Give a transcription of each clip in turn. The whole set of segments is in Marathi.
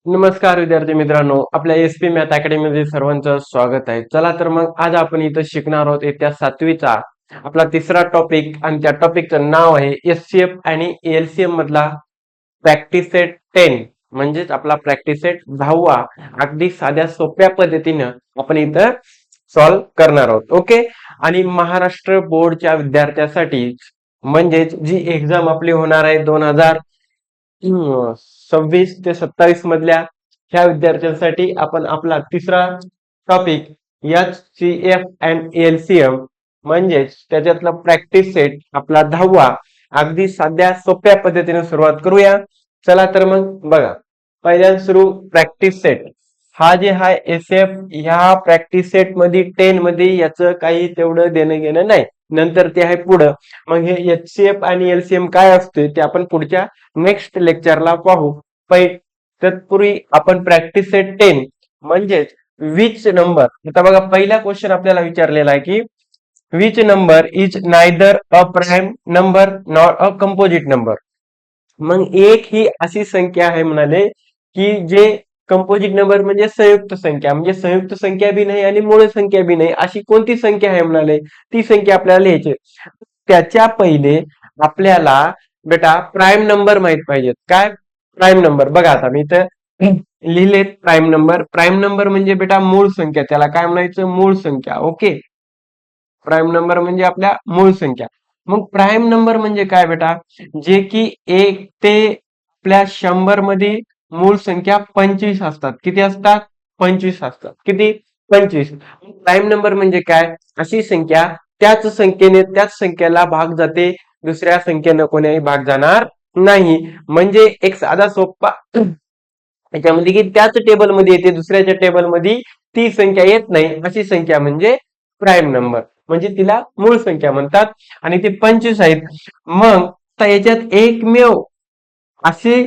नमस्कार विद्यार्थी मित्रांनो, आपल्या एसपी मॅथ अकॅडमी मध्ये सर्वांचं स्वागत आहे. चला तर मग आज आपण इथं शिकणार आहोत इयत्ता 7वीचा आपला तिसरा टॉपिक आणि त्या टॉपिकचं नाव आहे एचसीएफ आणि एलसीएम मधला प्रॅक्टिस सेट 10 म्हणजेच आपला प्रॅक्टिस सेट 10वा. अगदी साध्या सोप्या पद्धतीनं आपण इथं सॉल्व्ह करणार आहोत. ओके. आणि महाराष्ट्र बोर्डच्या विद्यार्थ्यांसाठी म्हणजेच जी एक्झाम आपली होणार आहे 2026 ते 27 मधल्या ह्या विद्यार्थ्यांसाठी आपण आपला तिसरा टॉपिक एचसीएफ अँड एलसीएम म्हणजेच त्याच्यातला प्रॅक्टिस सेट आपला 10वा अगदी साध्या सोप्या पद्धतीने सुरुवात करूया. चला तर मग बघा, पहिल्यांदा सुरू प्रॅक्टिस सेट. हा जे हा एसएफ ह्या प्रॅक्टिस सेट मध्ये 10 मध्ये याचं काही तेवढं देणं घेणं नाही. नंतर ते आहे पुढं. मग हे एचसीएफ आणि एलसीएम काय असते ते आपण पुढच्या नेक्स्ट लेक्चरला पाहू. तत्पूर्वी आपण प्रॅक्टिस सेट 10 म्हणजेच विच नंबर. आता बघा, पहिला क्वेश्चन आपल्याला विचारलेला आहे की which number is neither a prime number nor a composite number. मग एक ही अशी संख्या आहे म्हणाले की जे कंपोजिट नंबर म्हणजे संयुक्त संख्या, म्हणजे संयुक्त संख्या बी नाही आणि मूळ संख्या बी नाही, अशी कोणती संख्या आहे म्हणाले, ती संख्या आपल्याला लिहायची. त्याच्या पहिले आपल्याला बेटा प्राइम नंबर माहित पाहिजेत. काय प्राइम नंबर? बघा आता मी इथं लिहिलेत प्राइम नंबर. प्राइम नंबर म्हणजे बेटा मूळ संख्या, त्याला काय म्हणायचं? मूळ संख्या. ओके. प्राइम नंबर म्हणजे आपल्या मूळ संख्या. मग प्राइम नंबर म्हणजे काय बेटा? जे की 1 ते आपल्या 100 मध्ये मूळ संख्या 25 असतात. किती असतात? 25 असतात. किती? 25. प्राइम नंबर म्हणजे काय? अशी संख्या त्याच संख्येने त्याच संख्येला भाग जाते, दुसऱ्या संख्येनं कोणाही भाग जाणार नाही. म्हणजे एक साधा सोपा याच्यामध्ये की त्याच टेबलमध्ये येते, दुसऱ्याच्या टेबलमध्ये ती संख्या येत नाही, अशी संख्या म्हणजे प्राइम नंबर, म्हणजे तिला मूळ संख्या म्हणतात. आणि ते 25 आहेत. मग याच्यात एकमेव असे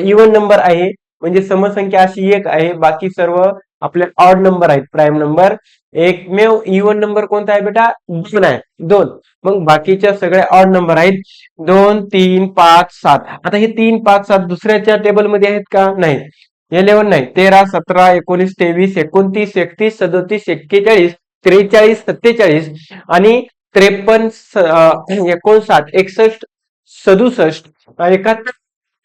इवन नंबर आहे, म्हणजे समसंख्या अशी एक आहे, बाकी सर्व आपले ऑड नंबर आहेत. प्राइम नंबर एकमेव इवन नंबर कोणता आहे बेटा? 2 आहे. 2. मग बाकीच्या सगळ्या ऑड नंबर आहेत. 2, 3, 5, 7. आता हे 3, 5, 7 दुसऱ्याच्या टेबलमध्ये आहेत का? नाही. 11 नाही. 13, 17, 19, 23, 29, 31, 37, 41, 43, 47 आणि 53, 59, 61, 67, 71,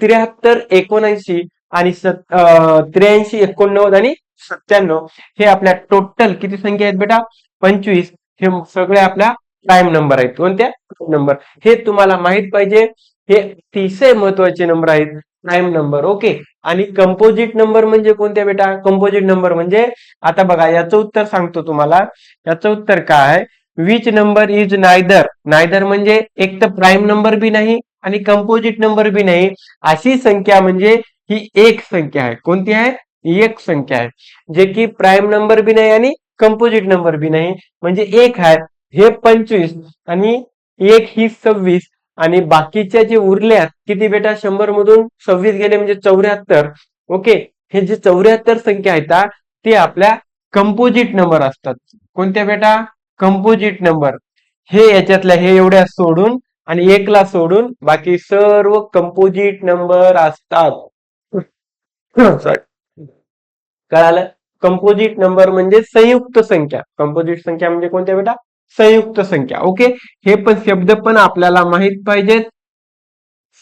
73, 79 आणि 83, 89 आणि 97 हे आपल्या टोटल किती संख्या आहेत बेटा? 25. हे सगळे आपल्या प्राइम नंबर आहेत. कोणत्या? नंबर. हे तुम्हाला माहित पाहिजे. हे अतिशय महत्वाचे नंबर आहेत, प्राइम नंबर. ओके. आणि कंपोजिट नंबर म्हणजे कोणत्या बेटा? कंपोजिट नंबर म्हणजे आता बघा, याचं उत्तर सांगतो तुम्हाला. याचं उत्तर काय आहे? Which number is neither. Neither म्हणजे एक तर प्राइम नंबर बी नाही आणि कंपोजिट नंबर बी नाही, अशी संख्या म्हणजे ही एक संख्या आहे. कोणती आहे? एक संख्या आहे, जे की प्राइम नंबर बी नाही आणि कंपोजिट नंबर बी नाही, म्हणजे एक आहे. हे 25 आणि एक ही 26 आणि बाकीच्या जे उरल्यात किती बेटा? 100 मधून 26 गेले म्हणजे 74. ओके. हे जे 74 संख्या आहेत ते आपल्या कंपोजिट नंबर असतात. कोणत्या बेटा? Composite number. हे याच्यातल्या हे एवढ्या सोडून आणि एकला सोडून बाकी सर्व कंपोजिट नंबर असतात. कळालं? कंपोजिट नंबर म्हणजे संयुक्त संख्या. कंपोजिट संख्या म्हणजे कोणत्या बेटा? संयुक्त संख्या. ओके. हे पण शब्द पण आपल्याला माहित पाहिजेत.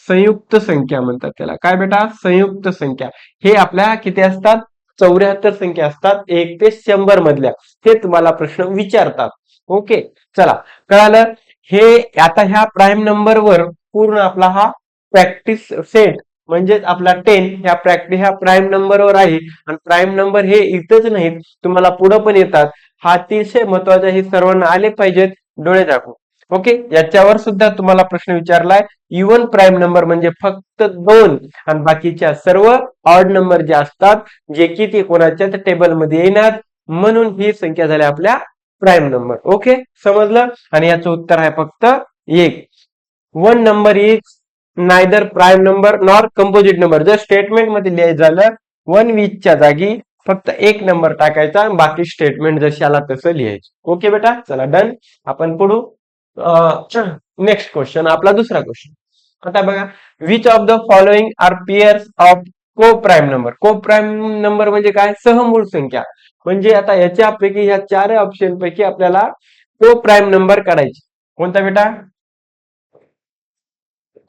संयुक्त संख्या म्हणतात त्याला. काय बेटा? संयुक्त संख्या. हे आपल्या किती असतात? 74 संख्या असतात, 1 ते 100 मधल्या. हे तुम्हाला प्रश्न विचारतात. ओके. चला, कळालं? हे आता ह्या प्राइम नंबरवर पूर्ण आपला हा प्रॅक्टिस सेट म्हणजेच आपला 10 ह्या प्राइम नंबरवर आहे. आणि प्राइम नंबर हे इथंच नाहीत, तुम्हाला पुढे पण येतात. हा अतिशय महत्वाचा, हे सर्वांना आले पाहिजेत डोळे दाखवून. ओके. याच्यावर सुद्धा तुम्हाला प्रश्न विचारलाय. इवन प्राइम नंबर म्हणजे फक्त 2 आणि बाकीच्या सर्व ऑड नंबर जे असतात, जे की ते कोणाच्या टेबलमध्ये येणार, म्हणून ही संख्या झाल्या आपल्या प्राइम नंबर. ओके. समजलं? आणि याचं उत्तर आहे फक्त 1. One number is neither prime number nor composite number. जर स्टेटमेंट मध्ये लिहायचं झालं, वन वीजच्या जागी फक्त एक नंबर टाकायचा, बाकी स्टेटमेंट जशी आला तसं लिहायचं. ओके बेटा. चला, डन. आपण पुढू नेक्स्ट क्वेश्चन, आपला दुसरा क्वेश्चन. आता बघा, which of the following are pairs of coprime number. Coprime number म्हणजे काय? सहमूळ संख्या. म्हणजे आता याच्यापैकी ह्या चार ऑप्शन पैकी आपल्याला को प्राईम नंबर काढायची. कोणता बेटा?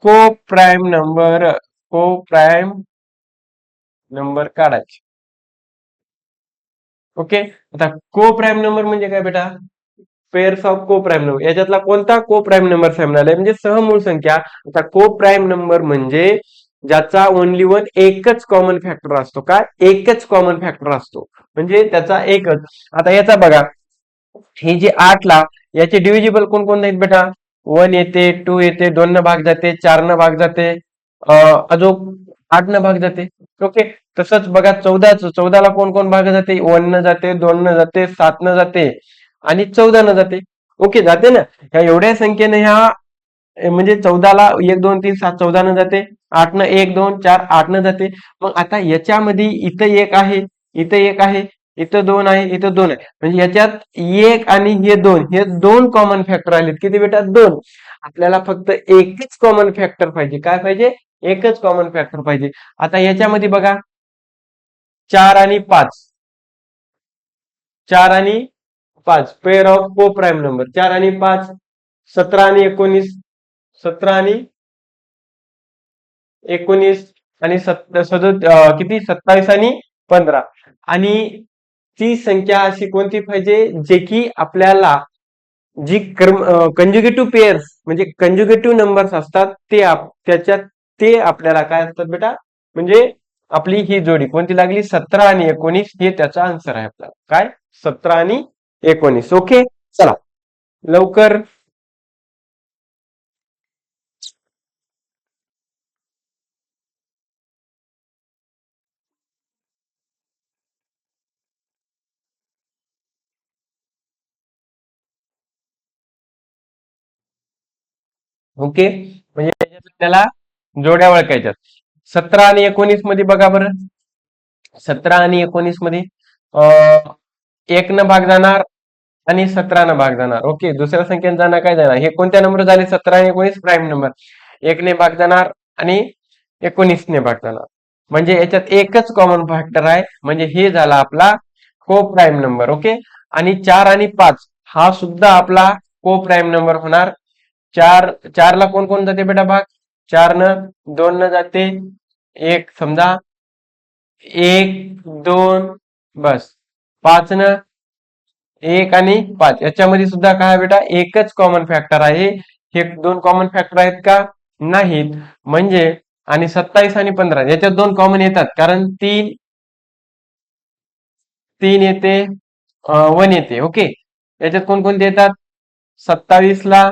को prime number. Coprime number काढायचे. ओके. आता को प्राईम नंबर म्हणजे काय बेटा? Pairs of coprime number. याच्यातला कोणता को प्राईम नंबर सामने आलाय? म्हणजे सहमूळ संख्या. आता को प्राईम नंबर म्हणजे ज्याचा ओनली वन एकच कॉमन फॅक्टर असतो. काय? एकच कॉमन फॅक्टर असतो. म्हणजे त्याचा एकच. आता याचा बघा, हे जे 8 ला याचे डिव्हिजिबल कोण कोण आहेत बेटा? 1 येते, 2 येते, 2 न भाग जाते, 4 न भाग जाते, अजून 8 न भाग जाते. ओके. तसंच बघा 14 ला कोण कोण भाग जाते? 1 न जाते, 2 न जाते, 7 न जाते आणि 14 न जाते. ओके, जाते ना. ह्या एवढ्या संख्येने ह्या म्हणजे 14ला 1 2 3 7 14 न जाते, 8 न 1 2 4 8 न जाते. मग आता याच्यामध्ये इथं एक आहे, इथं एक आहे, इथं 2 आहे, इथं 2 आहे. म्हणजे याच्यात एक आणि हे दोन कॉमन फॅक्टर आलेत. किती बेटा? 2. आपल्याला फक्त एकच कॉमन फॅक्टर पाहिजे. काय पाहिजे? एकच कॉमन फॅक्टर पाहिजे. आता याच्यामध्ये बघा 4 आणि 5, 4 आणि 5 pair of coprime number. 4 आणि 5 17 आणि 19, 17 आणि 19 आणि किती? 27 आणि 15. आणि ती संख्या अशी कोणती पाहिजे जे की आपल्याला जी कंजुगेटिव्ह पेअर्स म्हणजे कंजुगेटिव्ह नंबर्स असतात त्याच्यात ते आपल्याला काय असतात बेटा? म्हणजे आपली ही जोडी कोणती लागली? 17 आणि 19 हे त्याचा आन्सर आहे आपल्याला. काय? 17 आणि 19. ओके. चला लवकर. ओके. म्हणजे याच्यात आपल्याला जोड्या ओळखायच्यात. 17 आणि 19 मध्ये बघा बरं. 17 आणि 19 मध्ये 1 न भाग जाणार आणि 17 न भाग जाणार. ओके. दुसऱ्या संख्येने जाणार काय जाणार? हे कोणत्या नंबर झाले? 17 आणि 19 प्राईम नंबर. 1 ने भाग जाणार आणि 19 ने भाग जाणार. म्हणजे याच्यात एकच कॉमन फॅक्टर आहे. म्हणजे हे झाला आपला को प्राईम नंबर. ओके. आणि 4 आणि 5 हा सुद्धा आपला को प्राईम नंबर होणार. 4 ला कोण कोण जाते बेटा भाग? 4 न 2 न जाते, एक समजा 1 2 बस. 5 न 1 आणि 5 याच्यामध्ये सुद्धा काय बेटा? एकच कॉमन फॅक्टर आहे. हे दोन कॉमन फॅक्टर आहेत का? नाहीत. म्हणजे आणि 27 आणि 15 याच्यात दोन कॉमन येतात. कारण 3 येते, 1 येते. ओके. याच्यात कोणकोणते येतात? 27 ला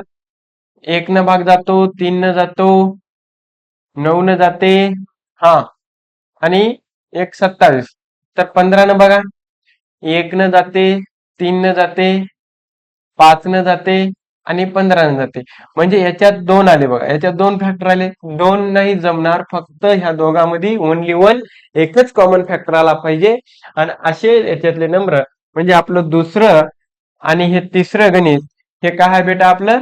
1 न भाग जातो, 3 न जातो, 9 न जाते, हा, आणि 1 27. तर 15 न बघा 1 न जाते, 3 न जाते, 5 न जाते आणि 15 न जाते. म्हणजे याच्यात 2 आले बघा. याच्यात 2 फॅक्टर आले. 2 नाही जमणार. फक्त ह्या दोघांमध्ये ओनली वन एकच कॉमन फॅक्टर आला पाहिजे. आणि असे याच्यातले नंबर म्हणजे आपलं दुसरं आणि हे तिसरं गणित हे काय आहे बेटा? आपलं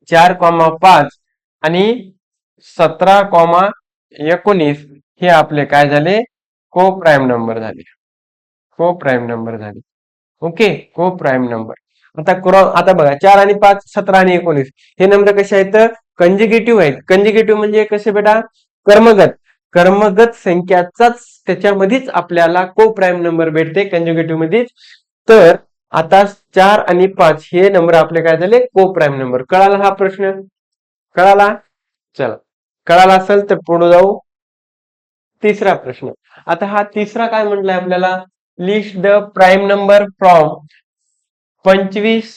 4,5 आणि 17,19 हे आपले काय झाले? को प्राईम नंबर झाले. को प्राईम नंबर झाले. ओके. को प्राईम नंबर. आता बघा 4 आणि 5 17 आणि 19 हे नंबर कसे आहेत? कंजिगेटिव्ह आहेत. कंजिगेटिव्ह म्हणजे कसे बेटा? कर्मगत संख्याचाच त्याच्यामध्येच आपल्याला को प्राईम नंबर भेटते कंजुगेटिव्ह मध्येच. तर आता 4 आणि 5 हे नंबर आपले काय झाले? को प्राईम नंबर. कळाला हा प्रश्न? कळाला? चला, कळाला असेल तर पुढे जाऊ. तिसरा प्रश्न. आता हा तिसरा काय म्हटलाय आपल्याला? List the prime number from 25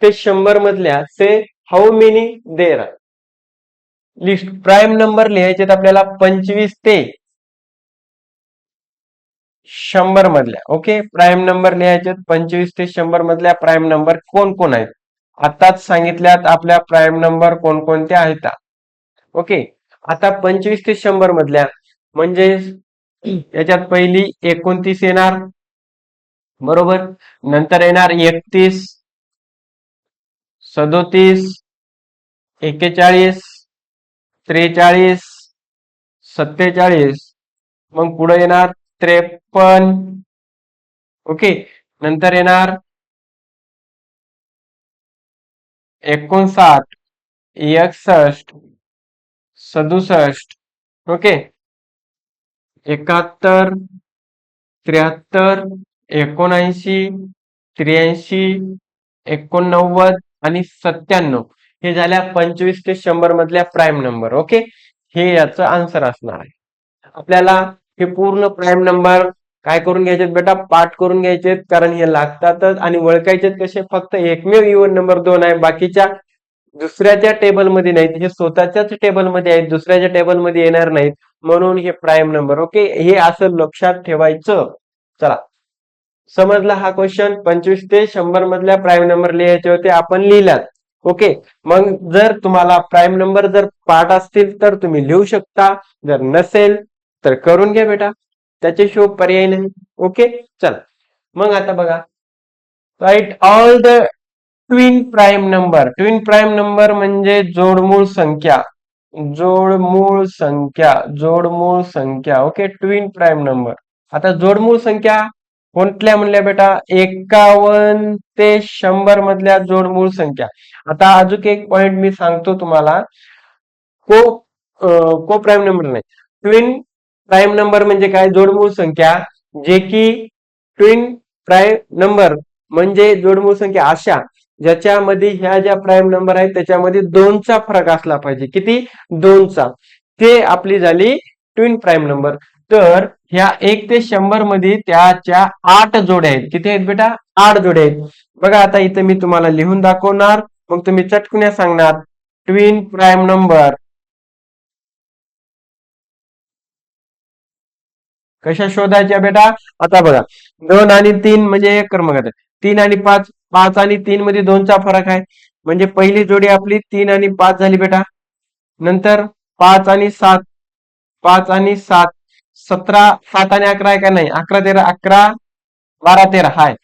ते 100 मधल्या से how many there are. List prime number लिहायचे आपल्याला 25 ते 100 मधल्या. ओके. प्राईम नंबर लिहायचे 25 ते 100 मधल्या प्राईम नंबर कोण कोण आहेत? आताच सांगितल्यात आपल्या प्राईम नंबर कोणकोणत्या आहेत. ओके. आता 25 ते 100 मधल्या म्हणजे याच्यात पहिली 29 येणार, बरोबर. नंतर येणार 31, 37, 41, 43, 47, मग पुढे येणार 53, ओके, नंतर येणार 59, 61, 67, ओके, 71, 73, 79, 83, 89 आणि 97 हे झाल्या 25 ते 100 मधल्या प्राईम नंबर. ओके, हे याचं आन्सर असणार आहे. आपल्याला हे पूर्ण प्राईम नंबर काय करून घ्यायचे बेटा, पाठ करून घ्यायचे, कारण हे लागतातच. आणि ओळखायचे कसे, फक्त एकमेव इव्हन नंबर 2 आहे, बाकीच्या दुसऱ्याच्या टेबलमध्ये नाहीत, हे स्वतःच्याच टेबलमध्ये आहेत, दुसऱ्याच्या टेबलमध्ये येणार नाहीत, म्हणून हे प्राईम नंबर. ओके, हे असं लक्षात ठेवायचं. चला, समजला हा क्वेश्चन. 25 ते 100 मधल्या प्राईम नंबर लिहायचे होते, आपण लिहिलात. ओके, मग जर तुम्हाला प्राईम नंबर जर पाठ असतील तर तुम्ही लिहू शकता, जर नसेल तर करून घ्या बेटा, त्याच्याशिवाय पर्याय नाही. ओके, चला मग आता बघा, write all the twin prime number. Twin prime number म्हणजे जोडमूळ संख्या, जोडमूळ संख्या, जोडमूळ संख्या. Okay, twin prime number. आता जोडमूळ संख्या कोणत्या म्हणल्या बेटा, 51 ते 100 मधल्या जोडमूळ संख्या. आता अजून एक पॉइंट मी सांगतो तुम्हाला, को प्राईम नंबर नाही, ट्विन प्राईम नंबर म्हणजे काय, जोडमूळ संख्या जे की ट्विन प्राईम नंबर म्हणजे जोडमूळ संख्या अशा ज्याच्यामध्ये ह्या ज्या प्राईम नंबर आहेत त्याच्यामध्ये 2चा फरक असला पाहिजे. किती, 2चा, ते आपली झाली ट्विन प्राईम नंबर. तर ह्या 1 ते 100 मध्ये त्याच्या 8 जोड्या आहेत. किती आहेत बेटा, 8 जोड्या आहेत. बघा आता इथे मी तुम्हाला लिहून दाखवणार, मग तुम्ही चटकून सांगणार ट्विन प्राईम नंबर कशा शोधायच्या बेटा. आता बघा, 2 आणि 3 म्हणजे एक क्रमांक, 3 आणि 5, 5 आणि 3 मध्ये 2चा फरक आहे, म्हणजे पहिली जोडी आपली 3 आणि 5 झाली बेटा. नंतर 5 आणि 7, 5 आणि 7, 17, 7 आणि 11 आहे का नाही, 11 13, 11 12 13 हाय,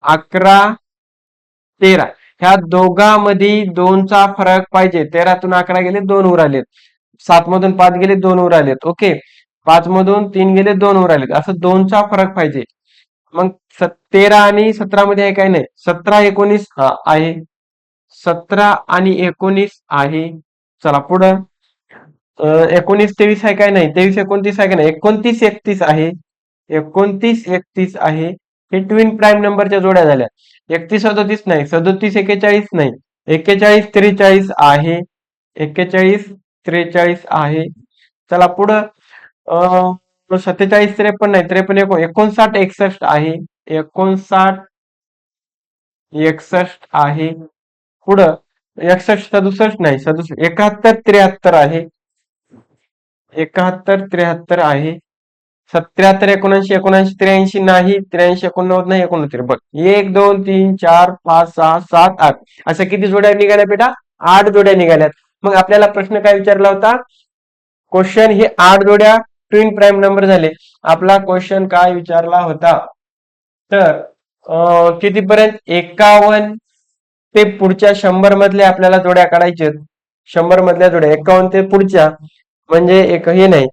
11 13 ह्या दोघांमध्ये 2चा फरक पाहिजे. 13तून 11 गेले, 2 उरालेत. 7 मधून 5 गेले, 2 उरालेत. ओके, 5 मधून 3 गेले, 2 उरालेत. असं 2चा फरक पाहिजे. मग 13 आणि 17 मध्ये आहे काय नाही, 17 19 हा आहे, 17 आणि 19 आहे. चला पुढं, 19 23 आहे काय नाही, 23 29 आहे का नाही, 29 31 आहे, 29 31 आहे. हे ट्विन प्राईम नंबरच्या जोड्या झाल्या. 31 37 नाही, 37 41 नाही, 41 43 आहे, 41 43 आहे. चला पुढं, 47 53 नाही, 53 59 61 आहे, 59 61 आहे. पुढं 61 67 नाही, 71 73 आहे, 71 73 आहे. 77 79 79 83 नाही, 83 89 नाही, 69 बघ, 1 2 3 4 5 6 7 8 अशा किती जोड्या निघाल्या बेटा, 8 जोड्या निघाल्यात. मग आपल्याला प्रश्न काय विचारला होता, क्वेश्चन हे 8 जोड्या ट्विन प्राईम नंबर झाले. आपला क्वेश्चन काय विचारला होता, तर कितीपर्यंत, 51 ते पुढच्या 100 मधल्या आपल्याला जोड्या काढायच्या. 100 मधल्या जोड्या 51 ते पुढच्या, म्हणजे एक हे नाही,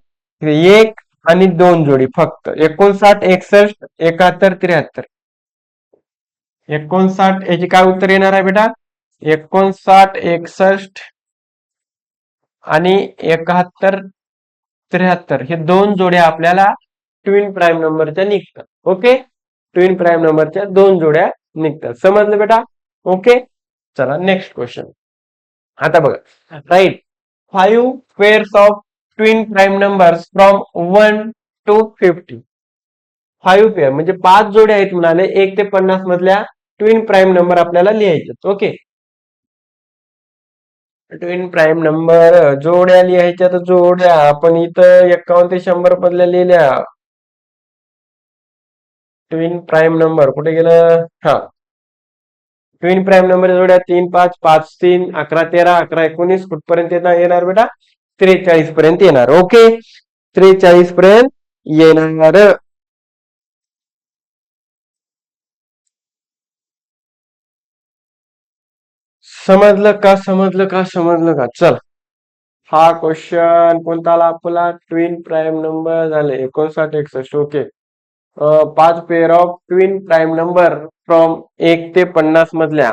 1 आणि 2 जोडी फक्त. 59 61 71 73, 59 याचे काय उत्तर येणार आहे बेटा, 59 61 आणि 71 73 हे 2 जोड्या आपल्याला ट्विन प्राईम नंबरच्या निघतात. ओके, ट्विन प्राईम नंबरच्या 2 जोड्या निघतात. समजलं बेटा. ओके, चला नेक्स्ट क्वेश्चन. आता बघा, write 5 pairs of twin prime numbers from 1 to 50. 5 pair म्हणजे 5 जोड्या आहेत म्हणाले 1 ते 50 मधल्या ट्विन प्राईम नंबर आपल्याला लिहायचे. ओके, ट्विन प्राईम नंबर जोड्या लिहायच्या, तर जोड्या आपण इथं 51 ते 100 मधल्या लिहिल्या. ट्विन प्राईम नंबर कुठे गेलं, हा, ट्विन प्राईम नंबर जोड्या 3 5 5 3 11 13 11 19 कुठपर्यंत येणार बेटा, 43 पर्यंत येणार. ओके, 43 पर्यंत येणार. समजलं का, समजलं का, समजलं का. चल हा क्वेश्चन कोणता आला आपला? ट्विन प्राईम नंबर झाले 59 61. Okay. 5 pair of twin prime number from 1 ते 50 मधल्या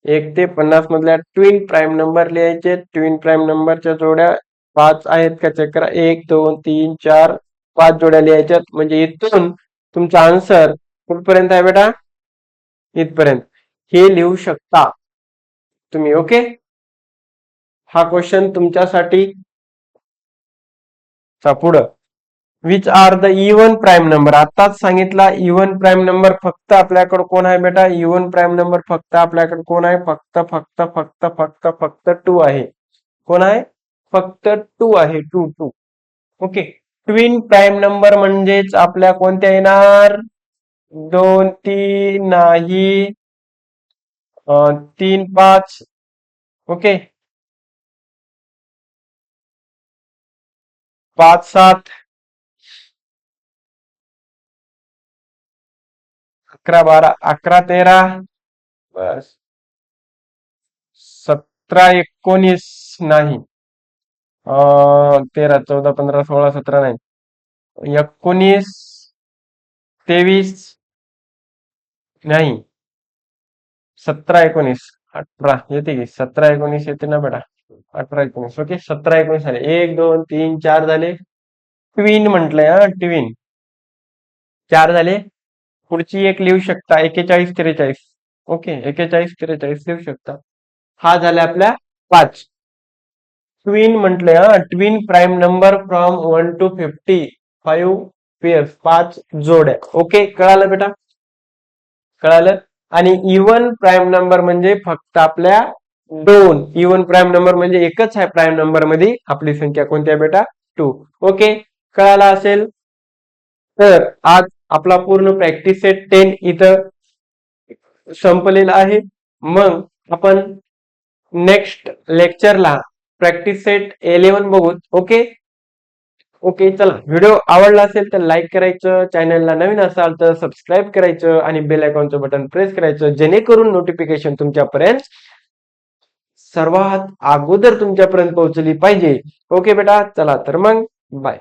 1 ते 50 मधल्या ट्विन प्राईम नंबर लिहायचे. ट्विन प्राईम नंबरच्या जोड्या 5 आहेत का चेक करा. 1 2 3 4 5 जोड्या लिहायच्यात. म्हणजे इथून तुमचा आन्सर कुठपर्यंत आहे बेटा? इथपर्यंत हे लिहू शकता तुम्ही. ओके. हा क्वेश्चन तुमच्यासाठी. पुढं. Which are the even prime number. आताच सांगितला इवन प्राईम नंबर फक्त आपल्याकडे कोण आहे बेटा? इवन प्राईम नंबर फक्त आपल्याकडे कोण आहे? फक्त फक्त फक्त फक्त फक्त 2 आहे. कोण आहे? फक्त 2 आहे. 2 2. ओके. ट्विन प्राईम नंबर म्हणजेच आपल्या कोणत्या येणार? 2 3 नाही, 3 5. ओके. 5 7, 11 12, 11 13, बस 17 19 नाही, 13 14 15 16 17 नाही, 19 23 नाही, 17 19 18 येते की? 17 19 येते ना बेटा? 18 19. ओके. 17 19 झाले. 1 2 3 4 झाले. ट्विन म्हटलंय हा. ट्विन 4 झाले. पुढची एक लिहू शकता 41 43. ओके. 41 43 लिहू शकता. हा झाला आपल्या 5. ट्विन म्हटलंय हा. Twin prime number from 1 to 50. 5 pairs 5 जोड्या. ओके. कळालं बेटा? कळालं. आणि इवन प्राईम नंबर म्हणजे फक्त आपल्या 2. इवन प्राईम नंबर म्हणजे एकच आहे प्राईम नंबर मध्ये. आपली संख्या कोणती आहे बेटा? 2. ओके. कळाला असेल. तर आज आपला पूर्ण प्रॅक्टिस सेट 10 इथं संपलेला आहे. मग आपण नेक्स्ट लेक्चरला प्रॅक्टिस सेट 11 बघू. ओके. ओके. चला, व्हिडिओ आवडला असेल तर लाईक करायचं, चॅनलला नवीन असाल तर सबस्क्राईब करायचं आणि बेल आयकॉनचं बटन प्रेस करायचं, जेणेकरून नोटिफिकेशन तुमच्यापर्यंत सर्वात अगोदर तुमच्यापर्यंत पोहोचली पाहिजे. ओके बेटा. चला तर मग बाय.